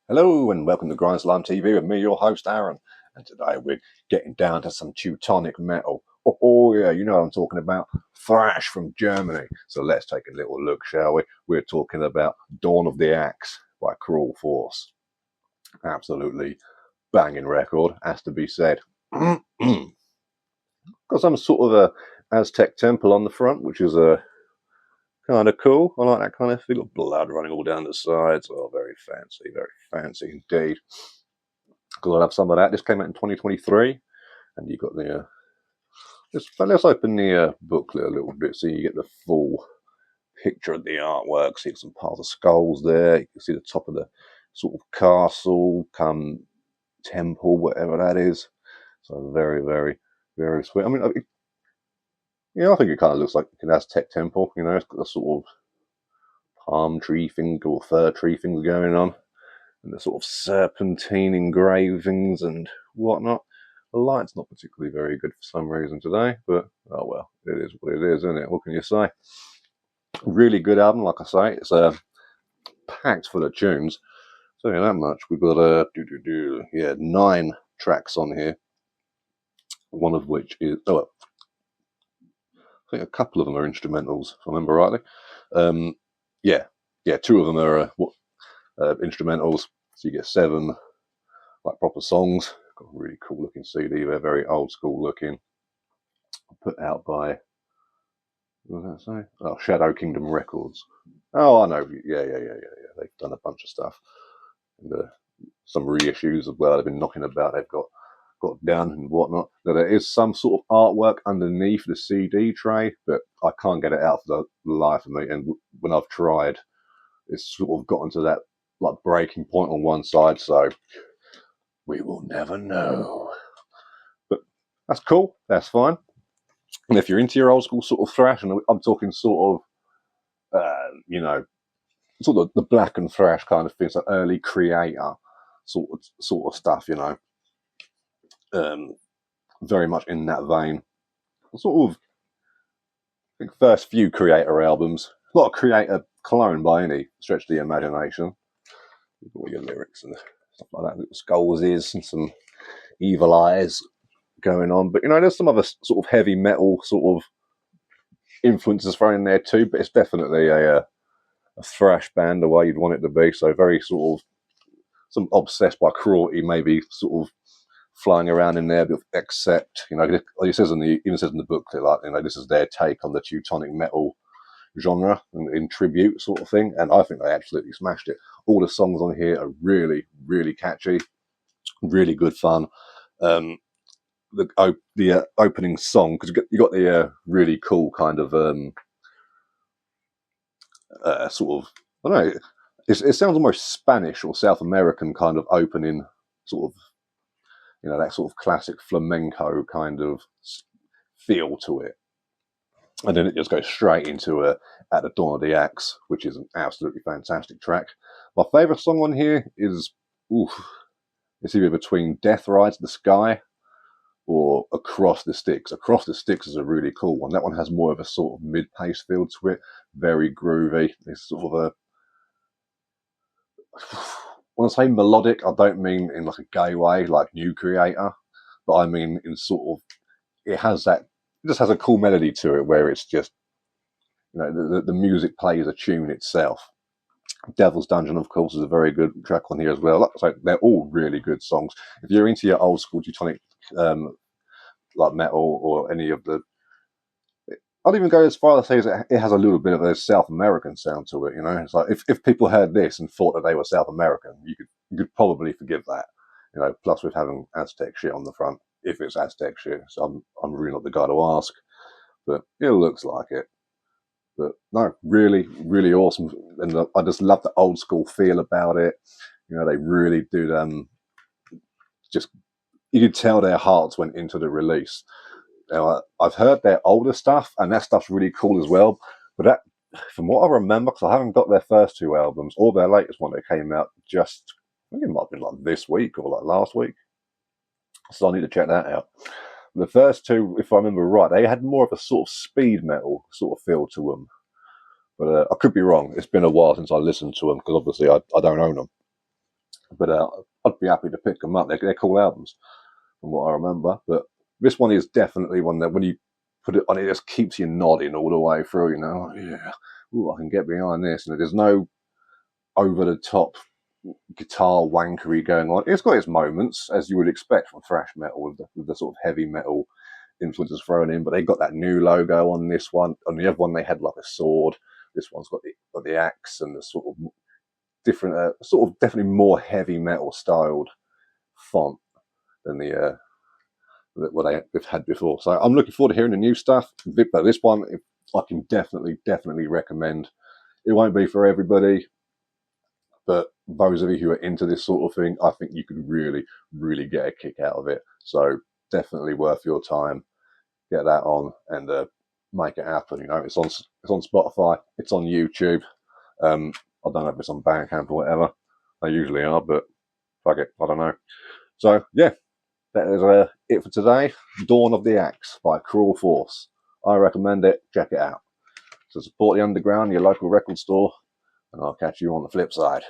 Hello and welcome to GrindslimeTV with me, your host Aaron. And today we're getting down to some Teutonic metal. Oh yeah, you know what I'm talking about. Thrash from Germany. So let's take a little look, shall we? We're talking about Dawn of the Axe by Cruel Force. Absolutely banging record, has to be said. Got some sort of a Aztec temple on the front, which is a kind of cool. I like that kind of thing. Got blood running all down the sides. Oh, very fancy indeed. Because I'll have some of that. This came out in 2023, and you got the. Let's open the booklet a little bit so you get the full picture of the artwork. See some piles of skulls there. You can see the top of the sort of castle, temple, whatever that is. So very sweet. I mean, I think it kind of looks like an Aztec temple. You know, it's got a sort of palm tree thing or fir tree things going on, and the sort of serpentine engravings and whatnot. The light's not particularly very good for some reason today, but oh well, it is what it is, isn't it? What can you say? Really good album, like I say. It's packed full of tunes. So yeah, that much. We've got 9 tracks on here. One of which is I think a couple of them are instrumentals, if I remember rightly. Yeah, 2 of them are instrumentals. So you get 7 like proper songs. Got a really cool looking CD. They're very old school looking. Put out by, what does that say? Oh, Shadow Kingdom Records. Oh, I know. Yeah. They've done a bunch of stuff. And some reissues as well. They've been knocking about. They've got down and whatnot. Now, there is some sort of artwork underneath the CD tray, but I can't get it out for the life of me. And when I've tried, it's sort of gotten to that like breaking point on one side. So we will never know. But that's cool. That's fine. And if you're into your old school sort of thrash, and I'm talking sort of, sort of the black and thrash kind of things, like early Creator sort of stuff, very much in that vein. Sort of, I think first few Creator albums, not a Creator clone by any stretch of the imagination. You've got all your lyrics and stuff like that, little skulls is and some evil eyes going on, but there's some other sort of heavy metal sort of influences thrown in there too, but it's definitely a thrash band the way you'd want it to be. So very sort of some obsessed by cruelty, maybe sort of flying around in there, but except it says even says in the booklet, like this is their take on the Teutonic metal genre and in tribute sort of thing, and I think they absolutely smashed it. All the songs on here are really catchy, really good fun. The opening song, because you got the really cool kind of sort of, I don't know, it sounds almost Spanish or South American kind of opening, sort of, that sort of classic flamenco kind of feel to it, and then it just goes straight into At the Dawn of the Axe, which is an absolutely fantastic track. My favourite song on here is it's either between Death Rides the Sky or Across the Sticks. Across the Sticks is a really cool one. That one has more of a sort of mid-pace feel to it, very groovy. It's sort of when I say melodic, I don't mean in like a gay way, like New Creator, but I mean in sort of, it just has a cool melody to it where it's just, the music plays a tune itself. Devil's Dungeon, of course, is a very good track on here as well. Like I say, they're all really good songs. If you're into your old school Teutonic like metal or any of the, I'd even go as far as to say it has a little bit of a South American sound to it. It's like if people heard this and thought that they were South American, you could probably forgive that. Plus with having Aztec shit on the front, if it's Aztec shit, so I'm really not the guy to ask, but it looks like it. But no, really awesome, and I just love the old school feel about it. They really do. Just, you could tell their hearts went into the release. I've heard their older stuff, and that stuff's really cool as well. But that, from what I remember, because I haven't got their first 2 albums or their latest one that came out just, I think it might have been like this week or like last week. So I need to check that out. The first 2, if I remember right, they had more of a sort of speed metal sort of feel to them. But I could be wrong. It's been a while since I listened to them, because obviously I don't own them. but I'd be happy to pick them up. They're cool albums from what I remember, but this one is definitely one that when you put it on, it just keeps you nodding all the way through, you know. Yeah, ooh, I can get behind this. And there's no over the top guitar wankery going on. It's got its moments, as you would expect from thrash metal, with the sort of heavy metal influences thrown in, but they got that new logo on this one. On the other one, they had like a sword. This one's got the axe and the sort of different, sort of definitely more heavy metal styled font than the what they've had before. So I'm looking forward to hearing the new stuff. But this one, I can definitely recommend. It won't be for everybody, but those of you who are into this sort of thing, I think you could really get a kick out of it. So definitely worth your time. Get that on and make it happen. You know, it's on Spotify, it's on YouTube. I don't know if it's on Bandcamp or whatever. They usually are, but fuck it, I don't know. So yeah, that is it for today. Dawn of the Axe by Cruel Force. I recommend it. Check it out. So support the underground, your local record store, and I'll catch you on the flip side.